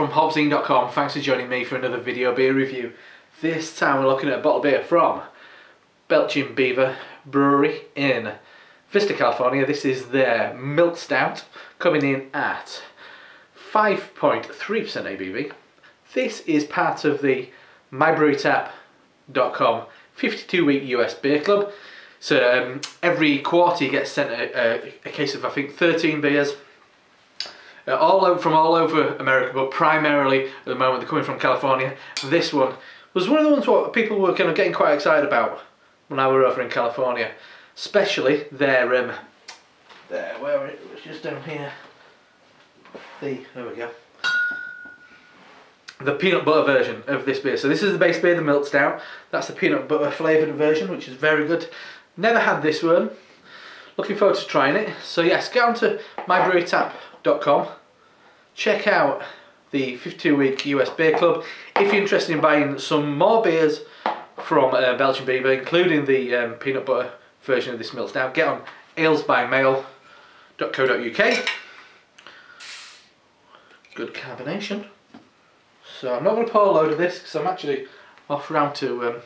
from HopZine.com. Thanks for joining me for another video beer review. This time we're looking at a bottle of beer from Belching Beaver Brewery in Vista, California. This is their milk stout, coming in at 5.3% ABV. This is part of the MyBreweryTap.com 52-week US beer club. So every quarter you get sent a case of, I think, 13 beers. From all over America, but primarily at the moment they're coming from California. This one was one of the ones what people were kind of getting quite excited about when I were over in California, especially their where it was just down here. There we go. The peanut butter version of this beer. So this is the base beer, the milk stout. That's the peanut butter flavoured version, which is very good. Never had this one. Looking forward to trying it. So yes, get on to MyBreweryTap.com. Check out the 52-week US Beer Club. If you're interested in buying some more beers from Belching Beaver, including the peanut butter version of this milk stout, get on alesbymail.co.uk. Good carbonation. So I'm not going to pour a load of this because I'm actually off round to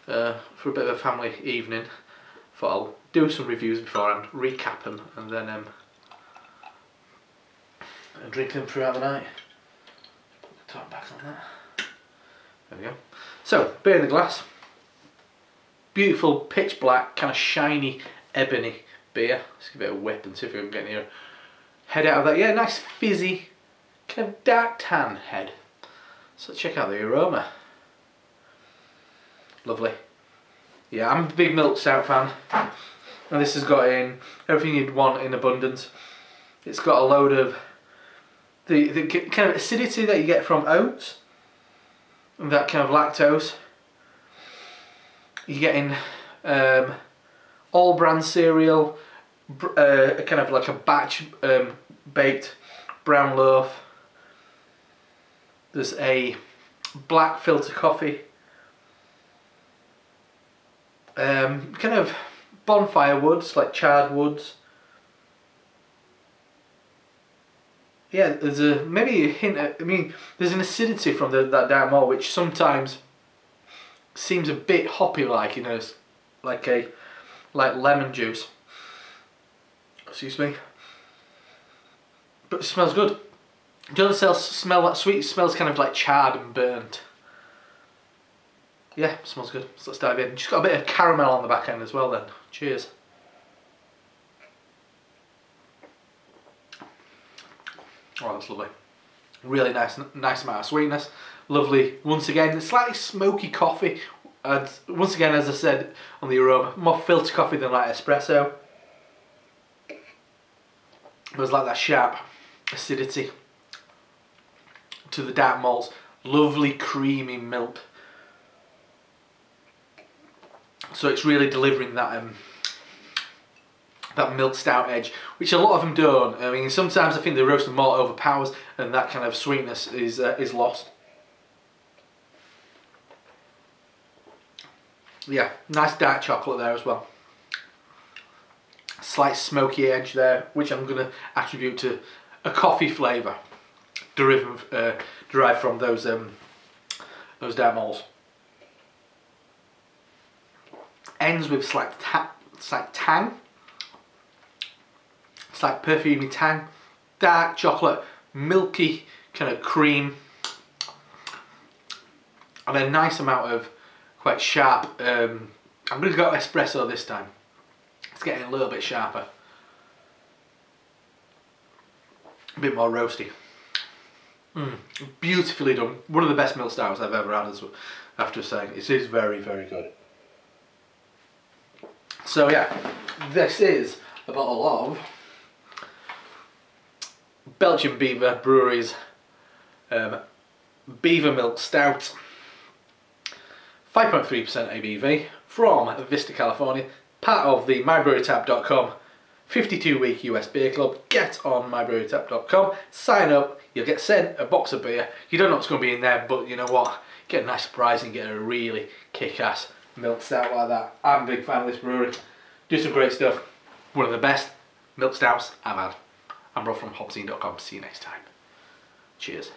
for a bit of a family evening. Thought I'll do some reviews beforehand, recap them, and then and drink them throughout the night. Put the top back on that. There we go. So, beer in the glass. Beautiful pitch black, kind of shiny ebony beer. Let's give it a whip and see if we can get your head out of that. Yeah, nice fizzy, kind of dark tan head. So check out the aroma. Lovely. Yeah, I'm a big milk stout fan. And this has got in everything you'd want in abundance. It's got a load of the kind of acidity that you get from oats, and that kind of lactose. You're getting all brand cereal, kind of like a batch baked brown loaf. There's a black filter coffee, kind of bonfire woods, like charred woods. Yeah, there's maybe a hint of, I mean, there's an acidity from that dark malt which sometimes seems a bit hoppy, like, you know, like lemon juice. Excuse me. But it smells good. Doesn't smell that sweet. It smells kind of like charred and burnt. Yeah, smells good. So let's dive in. Just got a bit of caramel on the back end as well then. Cheers. Oh, that's lovely. Really nice amount of sweetness. Lovely. Once again, slightly smoky coffee. And once again, as I said on the aroma, more filter coffee than like espresso. There's like that sharp acidity to the dark malts. Lovely creamy milk. So it's really delivering that that milk stout edge, which a lot of them don't. I mean, sometimes I think the roasted malt overpowers and that kind of sweetness is lost. Yeah, nice dark chocolate there as well. Slight smoky edge there, which I'm going to attribute to a coffee flavour derived from those dark malts. Ends with slight tang. It's like perfumey tang, dark chocolate, milky kind of cream, and a nice amount of quite sharp. I'm going to go espresso this time. It's getting a little bit sharper, a bit more roasty. Beautifully done. One of the best milk stouts I've ever had, I have to say. It is very, very good. So yeah, this is a bottle of Belching Beaver Brewery's Beaver Milk Stout, 5.3% ABV, from Vista, California, part of the MyBreweryTap.com 52-week US Beer Club. Get on MyBreweryTap.com, sign up, you'll get sent a box of beer. You don't know what's going to be in there, but you know what? Get a nice surprise and get a really kick-ass milk stout like that. I'm a big fan of this brewery. Do some great stuff. One of the best milk stouts I've had. I'm Rob from HopZine.com. See you next time. Cheers.